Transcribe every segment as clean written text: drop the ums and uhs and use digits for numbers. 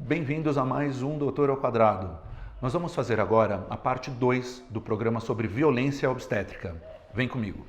Bem-vindos a mais um Doutor ao Quadrado. Nós vamos fazer agora a parte 2 do programa sobre violência obstétrica. Vem comigo.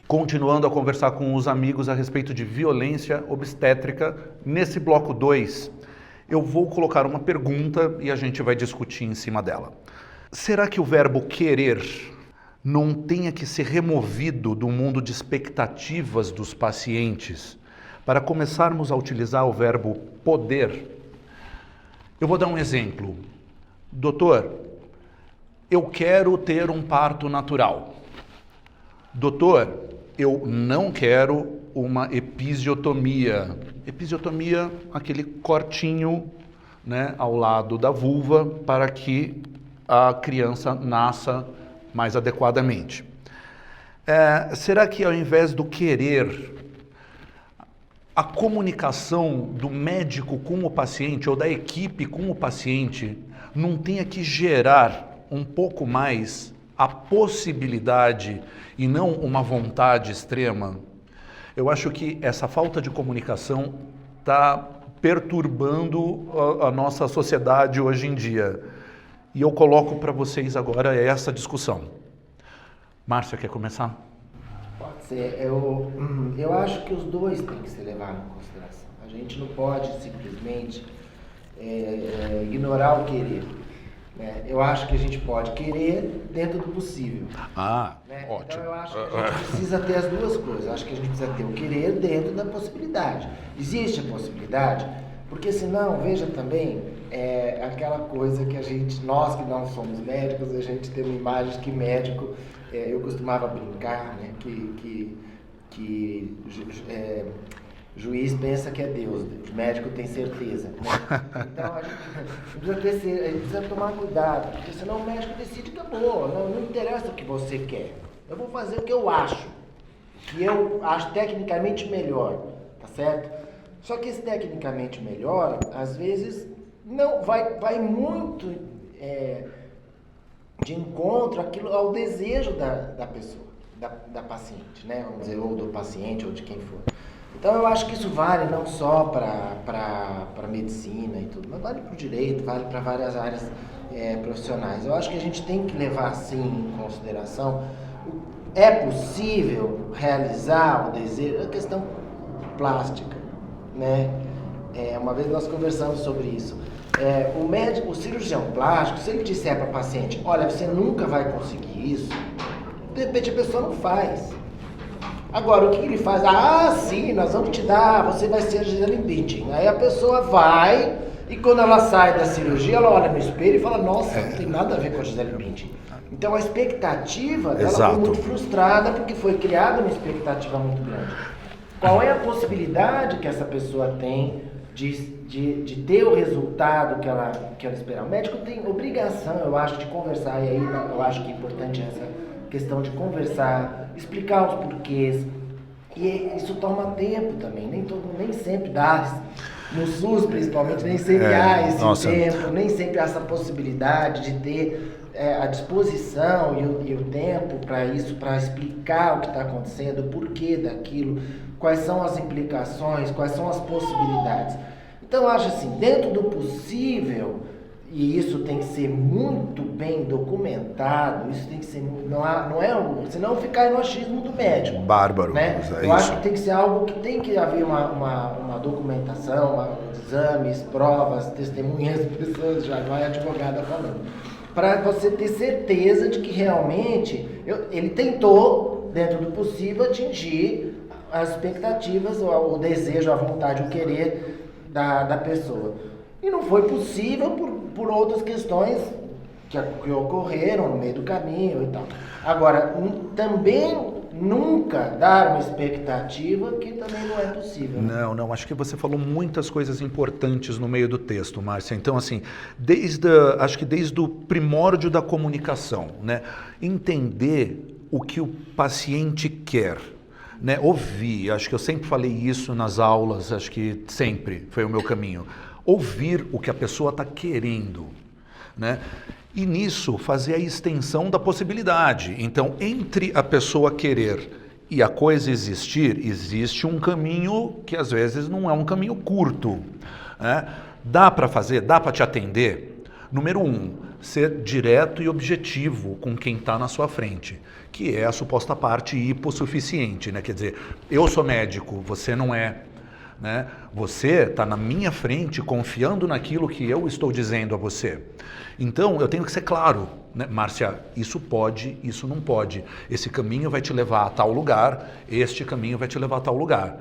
Continuando a conversar com os amigos a respeito de violência obstétrica, nesse bloco 2, eu vou colocar uma pergunta e a gente vai discutir em cima dela. Será que o verbo querer não tenha que ser removido do mundo de expectativas dos pacientes para começarmos a utilizar o verbo poder? Eu vou dar um exemplo. Doutor, eu quero ter um parto natural. Doutor, eu não quero uma episiotomia. Episiotomia, aquele cortinho, né, ao lado da vulva para que a criança nasça mais adequadamente. Será que ao invés do querer, a comunicação do médico com o paciente ou da equipe com o paciente não tenha que gerar um pouco mais a possibilidade e não uma vontade extrema? Eu acho que essa falta de comunicação está perturbando a nossa sociedade hoje em dia. E eu coloco para vocês agora essa discussão. Márcia, quer começar? Pode ser. Eu acho que os dois têm que ser levados em consideração. A gente não pode simplesmente ignorar o querer. Eu acho que a gente pode querer dentro do possível. Ótimo. Então eu acho que a gente precisa ter as duas coisas. Eu acho que a gente precisa ter o querer dentro da possibilidade. Existe a possibilidade, porque senão, veja também, aquela coisa que nós que não somos médicos, a gente tem uma imagem que médico, eu costumava brincar, né, que juiz pensa que é Deus, o médico tem certeza, né? Então a gente precisa tomar cuidado, porque senão o médico decide que acabou, não interessa o que você quer, eu vou fazer o que eu acho, que eu acho tecnicamente melhor, tá certo? Só que esse tecnicamente melhor, às vezes, não vai muito de encontro ao desejo da pessoa, da paciente, né? Vamos dizer, ou do paciente, ou de quem for. Então eu acho que isso vale não só para medicina e tudo, mas vale para o direito, vale para várias áreas profissionais. Eu acho que a gente tem que levar sim em consideração, é possível realizar o desejo, é questão plástica, né? Uma vez nós conversamos sobre isso. O cirurgião plástico, se ele disser para a paciente, olha, você nunca vai conseguir isso, de repente a pessoa não faz. Agora, o que ele faz? Sim, nós vamos te dar, você vai ser a Gisele Bündchen. Aí a pessoa vai, e quando ela sai da cirurgia, ela olha no espelho e fala, nossa, não tem nada a ver com a Gisele Bündchen. Então a expectativa dela foi muito frustrada, porque foi criada uma expectativa muito grande. Qual é a possibilidade que essa pessoa tem de ter o resultado que ela espera? O médico tem obrigação, eu acho, de conversar, e aí eu acho que é importante essa questão de conversar, explicar os porquês, e isso toma tempo também, nem sempre dá, no SUS principalmente, nem sempre há esse tempo, nem sempre há essa possibilidade de ter a disposição e o tempo para isso, para explicar o que está acontecendo, o porquê daquilo, quais são as implicações, quais são as possibilidades. Então eu acho assim, dentro do possível, e isso tem que ser muito bem documentado, isso tem que ser, senão ficar no achismo do médico. Bárbaro. Né? Eu acho que tem que ser algo que tem que haver uma documentação, exames, provas, testemunhas, pessoas, já vai a advogada falando, para você ter certeza de que realmente ele tentou, dentro do possível, atingir as expectativas, o desejo, a vontade, o querer da pessoa. E não foi possível por outras questões que ocorreram no meio do caminho e tal. Agora, também nunca dar uma expectativa que também não é possível. Né? Não, acho que você falou muitas coisas importantes no meio do texto, Márcia. Então, assim, acho que desde o primórdio da comunicação, né? Entender o que o paciente quer. né? Ouvir, acho que eu sempre falei isso nas aulas, acho que sempre foi o meu caminho. Ouvir o que a pessoa está querendo, né? E nisso fazer a extensão da possibilidade. Então, entre a pessoa querer e a coisa existir, existe um caminho que às vezes não é um caminho curto, né? Dá para fazer, dá para te atender. Número 1, ser direto e objetivo com quem está na sua frente, que é a suposta parte hipossuficiente, né? Quer dizer, eu sou médico, você não é, né? Você está na minha frente confiando naquilo que eu estou dizendo a você. Então, eu tenho que ser claro, né? Márcia, isso pode, isso não pode. Esse caminho vai te levar a tal lugar, este caminho vai te levar a tal lugar.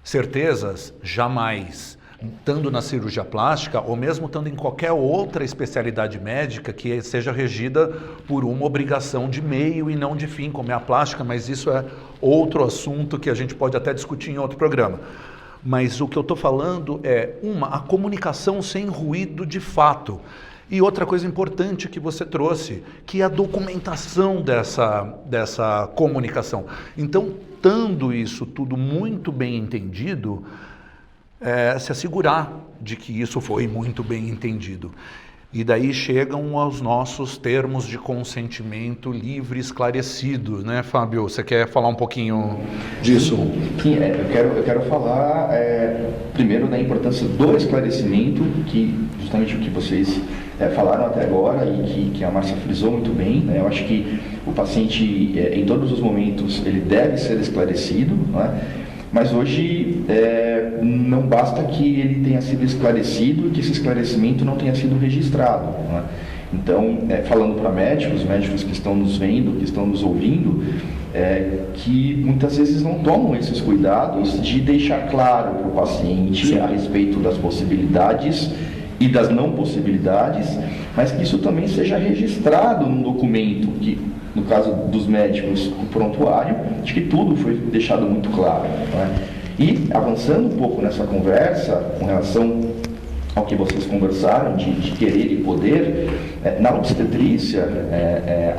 Certezas? Jamais. Estando na cirurgia plástica ou mesmo estando em qualquer outra especialidade médica que seja regida por uma obrigação de meio e não de fim, como é a plástica, mas isso é outro assunto que a gente pode até discutir em outro programa. Mas o que eu estou falando é, a comunicação sem ruído de fato. E outra coisa importante que você trouxe, que é a documentação dessa comunicação. Então, estando isso tudo muito bem entendido, se assegurar de que isso foi muito bem entendido. E daí chegam aos nossos termos de consentimento livre e esclarecido, né, Fábio? Você quer falar um pouquinho disso? Sim, eu quero falar primeiro da importância do esclarecimento, que justamente o que vocês falaram até agora e que a Márcia frisou muito bem, né? Eu acho que o paciente, em todos os momentos, ele deve ser esclarecido, né? Mas hoje não basta que ele tenha sido esclarecido e que esse esclarecimento não tenha sido registrado, né? Então, falando para médicos que estão nos vendo, que estão nos ouvindo, que muitas vezes não tomam esses cuidados de deixar claro para o paciente a respeito das possibilidades e das não possibilidades, mas que isso também seja registrado num documento que, no caso dos médicos, o prontuário, de que tudo foi deixado muito claro, né? E avançando um pouco nessa conversa, com relação ao que vocês conversaram, de querer e poder, na obstetrícia,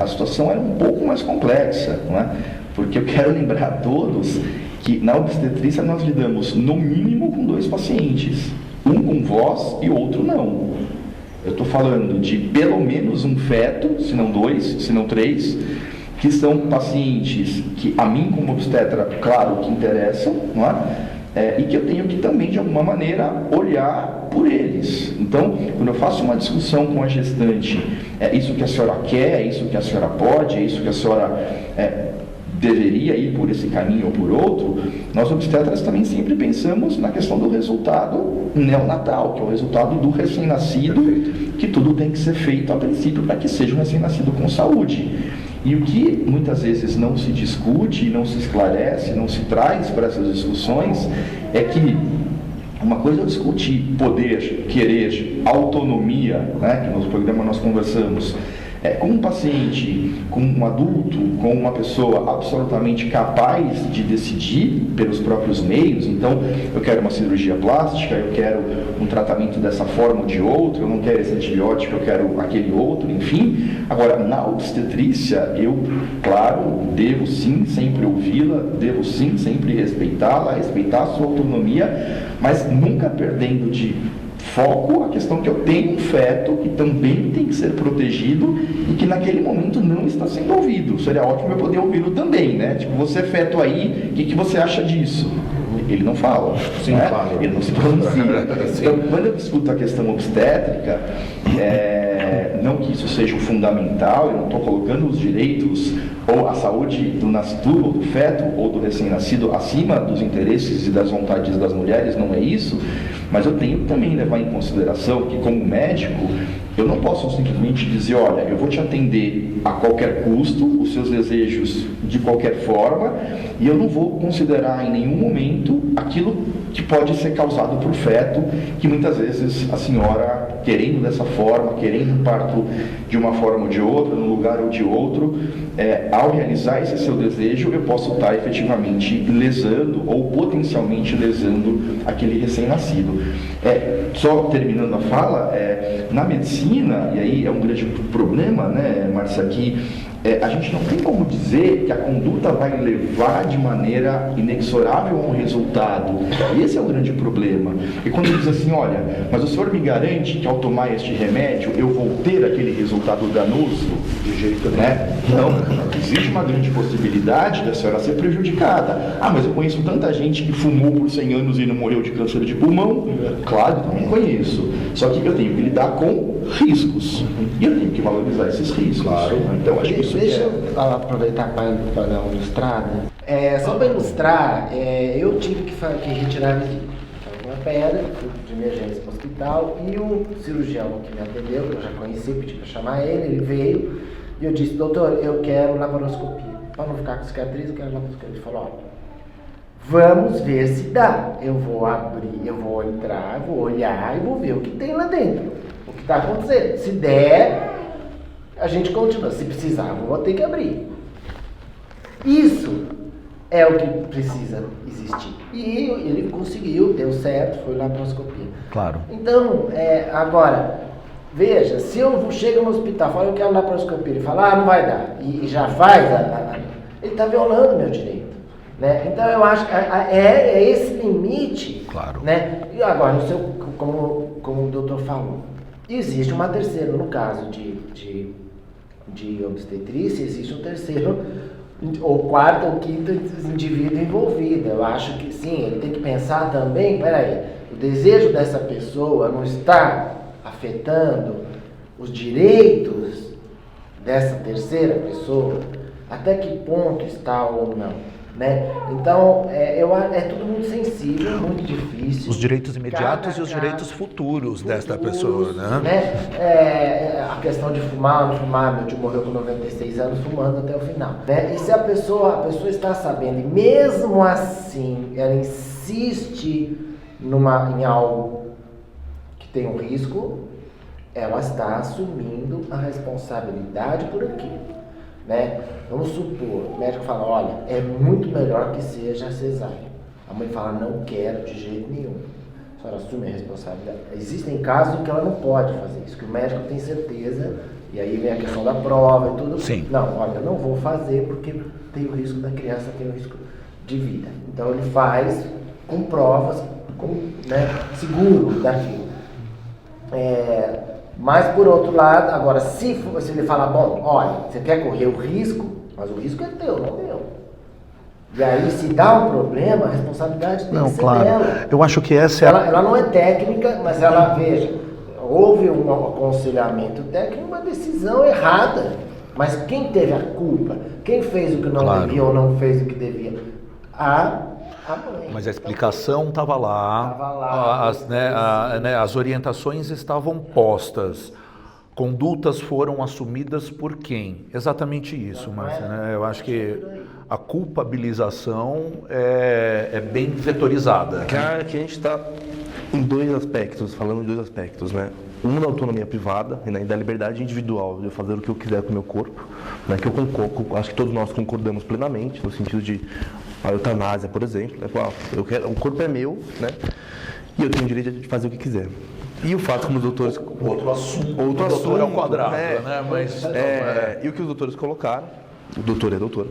a situação era um pouco mais complexa, não é? Porque eu quero lembrar a todos que na obstetrícia nós lidamos, no mínimo, com 2 pacientes, um com voz e outro não. Eu estou falando de pelo menos um feto, se não 2, se não 3, que são pacientes que a mim como obstetra, claro, que interessam, não é? E que eu tenho que também, de alguma maneira, olhar por eles. Então, quando eu faço uma discussão com a gestante, é isso que a senhora quer, é isso que a senhora pode, é isso que a senhora deveria ir por esse caminho ou por outro, nós obstetras também sempre pensamos na questão do resultado neonatal, que é o resultado do recém-nascido, que tudo tem que ser feito a princípio para que seja um recém-nascido com saúde. E o que muitas vezes não se discute, não se esclarece, não se traz para essas discussões, é que uma coisa é discutir poder, querer, autonomia, né, que no programa nós conversamos, com um paciente, com um adulto, com uma pessoa absolutamente capaz de decidir pelos próprios meios. Então, eu quero uma cirurgia plástica, eu quero um tratamento dessa forma ou de outro, eu não quero esse antibiótico, eu quero aquele outro, enfim. Agora, na obstetrícia, eu, claro, devo sim sempre ouvi-la, devo sim sempre respeitá-la, respeitar a sua autonomia, mas nunca perdendo de foco a questão que eu tenho um feto que também tem que ser protegido e que naquele momento não está sendo ouvido. Seria ótimo eu poder ouvi-lo também, né? Tipo, você feto aí, o que você acha disso? Ele não fala, sim, né? Claro. Ele não se pronuncia. Então, quando eu discuto a questão obstétrica, não que isso seja o fundamental, eu não estou colocando os direitos ou a saúde do nascituro, ou do feto, ou do recém-nascido acima dos interesses e das vontades das mulheres, não é isso, mas eu tenho que também levar em consideração que, como médico, eu não posso simplesmente dizer, olha, eu vou te atender a qualquer custo, os seus desejos de qualquer forma, e eu não vou considerar em nenhum momento aquilo que pode ser causado por feto, que muitas vezes a senhora, querendo dessa forma, querendo um parto de uma forma ou de outra, num lugar ou de outro, ao realizar esse seu desejo, eu posso estar efetivamente lesando ou potencialmente lesando aquele recém-nascido. Só terminando a fala, na medicina, e aí é um grande problema, né, Márcia, que a gente não tem como dizer que a conduta vai levar de maneira inexorável a um resultado. E esse é o grande problema. E quando diz assim, olha, mas o senhor me garante que ao tomar este remédio eu vou ter aquele resultado danoso? De jeito né? Não, existe uma grande possibilidade da senhora ser prejudicada. Ah, mas eu conheço tanta gente que fumou por 100 anos e não morreu de câncer de pulmão. Claro, também conheço. Só que eu tenho que lidar com riscos. E eu tenho que valorizar esses riscos. Claro. Então, acho que isso deixa eu aproveitar para dar uma ilustrada. Só para ilustrar, eu tive que retirar a vesícula. Uma pedra, fui de emergência para o hospital e o cirurgião que me atendeu, que eu já conheci, pedi para chamar ele veio e eu disse, doutor, eu quero laparoscopia. Para não ficar com cicatriz, eu quero laparoscopia. Ele falou, olha, vamos ver se dá. Eu vou abrir, eu vou entrar, vou olhar e vou ver o que tem lá dentro. O que está acontecendo. Se der, a gente continua. Se precisar, vou ter que abrir. Isso é o que precisa existir. E ele conseguiu, deu certo, foi laparoscopia. Claro. Então, agora, veja, se eu chego no hospital e falo, eu quero laparoscopia, ele fala, não vai dar, e já faz, ele está violando meu direito. Né? Então, eu acho que é esse limite. Claro. Né? E agora, como o doutor falou, existe uma terceira, no caso de obstetrícia, existe um terceiro, ou quarto ou quinto indivíduo envolvido. Eu acho que sim, ele tem que pensar também, peraí, o desejo dessa pessoa não está afetando os direitos dessa terceira pessoa? Até que ponto está ou não? Né? Então, é tudo muito sensível, muito difícil. Os direitos imediatos e os direitos futuros desta pessoa, A questão de fumar ou não fumar, meu tio morreu com 96 anos fumando até o final. Né? E se a pessoa está sabendo, e mesmo assim ela insiste em algo que tem um risco, ela está assumindo a responsabilidade por aquilo. Né? Vamos supor, o médico fala, olha, é muito melhor que seja cesárea. A mãe fala, não quero de jeito nenhum. A senhora assume a responsabilidade. Existem casos em que ela não pode fazer isso, que o médico tem certeza, e aí vem a questão da prova e tudo. Sim. Não, olha, eu não vou fazer porque tem o risco da criança, tem o risco de vida. Então ele faz com provas, seguro daquilo. Mas, por outro lado, agora, se ele falar, bom, olha, você quer correr o risco, mas o risco é teu, não meu. E aí, se dá um problema, a responsabilidade tem que ser dela. Eu acho que essa Ela não é técnica, mas ela, veja, houve um aconselhamento técnico, uma decisão errada. Mas quem teve a culpa? Quem fez o que não devia ou não fez o que devia? A mãe. Mas a explicação estava lá, as orientações estavam postas, condutas foram assumidas por quem? Exatamente isso, Márcia. Né? Eu acho que a culpabilização é bem vetorizada. Que a gente está em dois aspectos, falando em dois aspectos, né? Um da autonomia privada e da liberdade individual de eu fazer o que eu quiser com o meu corpo, né? Que eu concordo, acho que todos nós concordamos plenamente, no sentido de a eutanásia, por exemplo, né? O corpo é meu, né? E eu tenho o direito de fazer o que quiser. E o fato como os doutores... Outro assunto é um quadrado, né? Mas, e o que os doutores colocaram, o doutor e a doutora,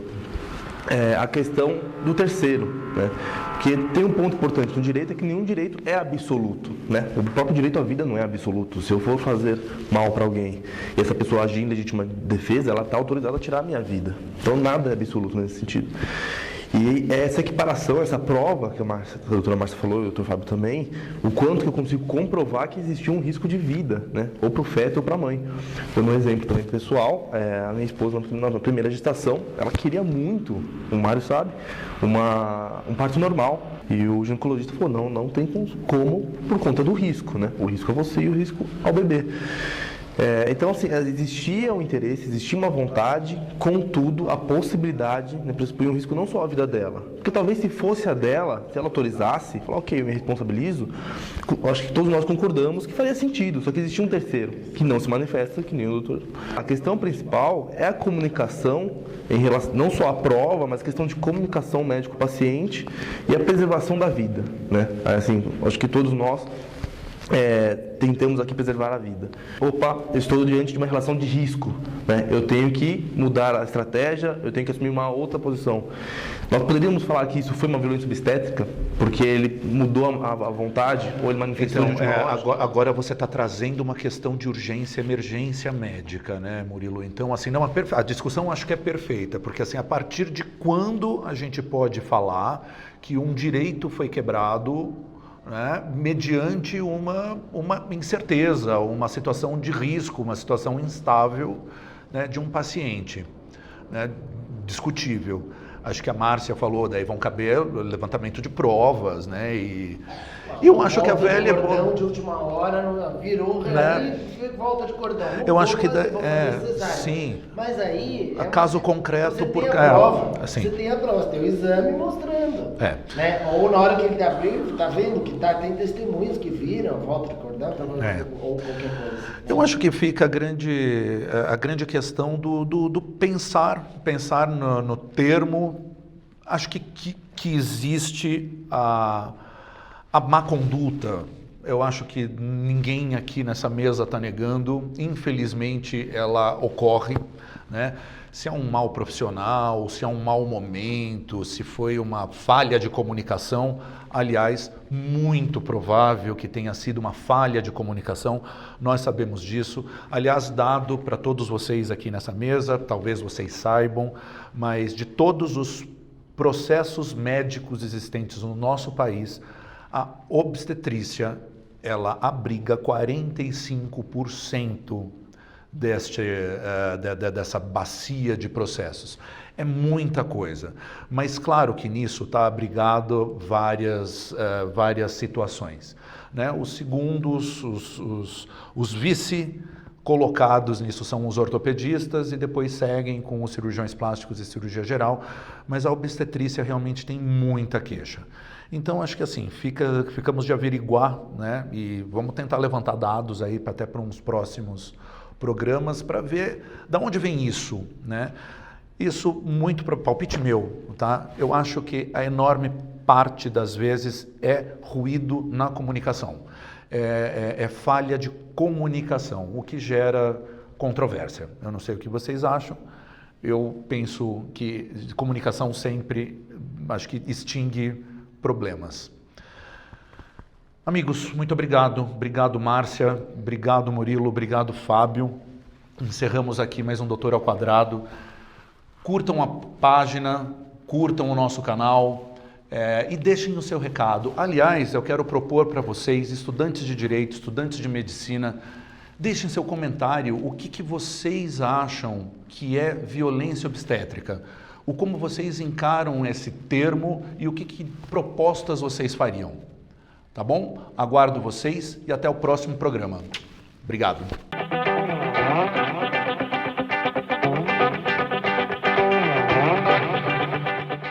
a questão do terceiro, né? Porque tem um ponto importante no direito, é que nenhum direito é absoluto, né? O próprio direito à vida não é absoluto. Se eu for fazer mal para alguém e essa pessoa agir em legítima defesa, ela está autorizada a tirar a minha vida. Então nada é absoluto nesse sentido. E essa equiparação, essa prova que a doutora Márcia falou e o doutor Fábio também, o quanto que eu consigo comprovar que existia um risco de vida, né? Ou para o feto ou para a mãe. Dando um exemplo também pessoal, a minha esposa na primeira gestação, ela queria muito, o Mário sabe, um parto normal. E o ginecologista falou, não tem como por conta do risco, né? O risco é você e o risco ao bebê. Então, assim, existia um interesse, existia uma vontade, contudo, a possibilidade, né, pressupõe um risco não só à vida dela. Porque talvez se fosse a dela, se ela autorizasse, falar, ok, eu me responsabilizo, acho que todos nós concordamos que faria sentido, só que existia um terceiro, que não se manifesta, que nem o doutor. A questão principal é a comunicação, em relação, não só a prova, mas a questão de comunicação médico-paciente e a preservação da vida, né? Assim, acho que todos nós tentamos aqui preservar a vida. Opa, eu estou diante de uma relação de risco, né? Eu tenho que mudar a estratégia, eu tenho que assumir uma outra posição. Nós poderíamos falar que isso foi uma violência obstétrica, porque ele mudou a vontade, ou ele manifestou de última hora? Agora você está trazendo uma questão de urgência, emergência médica, né, Murilo? Então, assim, não, a discussão acho que é perfeita, porque assim, a partir de quando a gente pode falar que um direito foi quebrado, né, mediante uma incerteza, uma situação de risco, uma situação instável, né, de um paciente, né, discutível. Acho que a Márcia falou, daí vão caber levantamento de provas, né? E eu acho que a velha... cordão de última hora virou, né? E volta de cordão. Eu acho que sim. Mas aí a caso concreto você por tem a prova, assim. você tem a prova, você tem o exame mostrando, né? Ou na hora que ele abriu, tá vendo que tem testemunhos que viram volta de cordão, ou qualquer coisa. Eu acho que fica a grande questão do pensar no termo. Acho que existe a má conduta. Eu acho que ninguém aqui nessa mesa está negando. Infelizmente, ela ocorre, né? Se é um mau profissional, se é um mau momento, se foi uma falha de comunicação, aliás, muito provável que tenha sido uma falha de comunicação, nós sabemos disso. Aliás, dado para todos vocês aqui nessa mesa, talvez vocês saibam, mas de todos os processos médicos existentes no nosso país, a obstetrícia, ela abriga 45% dessa bacia de processos. É muita coisa, mas claro que nisso está abrigado várias situações, né? Os segundos, os vice colocados nisso são os ortopedistas e depois seguem com os cirurgiões plásticos e cirurgia geral, mas a obstetrícia realmente tem muita queixa. Então acho que assim, ficamos de averiguar, né? E vamos tentar levantar dados aí até para uns próximos programas para ver de onde vem isso, né? Isso muito palpite meu, tá? Eu acho que a enorme parte das vezes é ruído na comunicação. É falha de comunicação, o que gera controvérsia. Eu não sei o que vocês acham, eu penso que comunicação sempre, acho que extingue problemas. Amigos, muito obrigado. Obrigado, Márcia. Obrigado, Murilo. Obrigado, Fábio. Encerramos aqui mais um Doutor ao Quadrado. Curtam a página, curtam o nosso canal e deixem o seu recado. Aliás, eu quero propor para vocês, estudantes de Direito, estudantes de Medicina, deixem seu comentário. O que vocês acham que é violência obstétrica? Como vocês encaram esse termo e o que propostas vocês fariam? Tá bom? Aguardo vocês e até o próximo programa. Obrigado.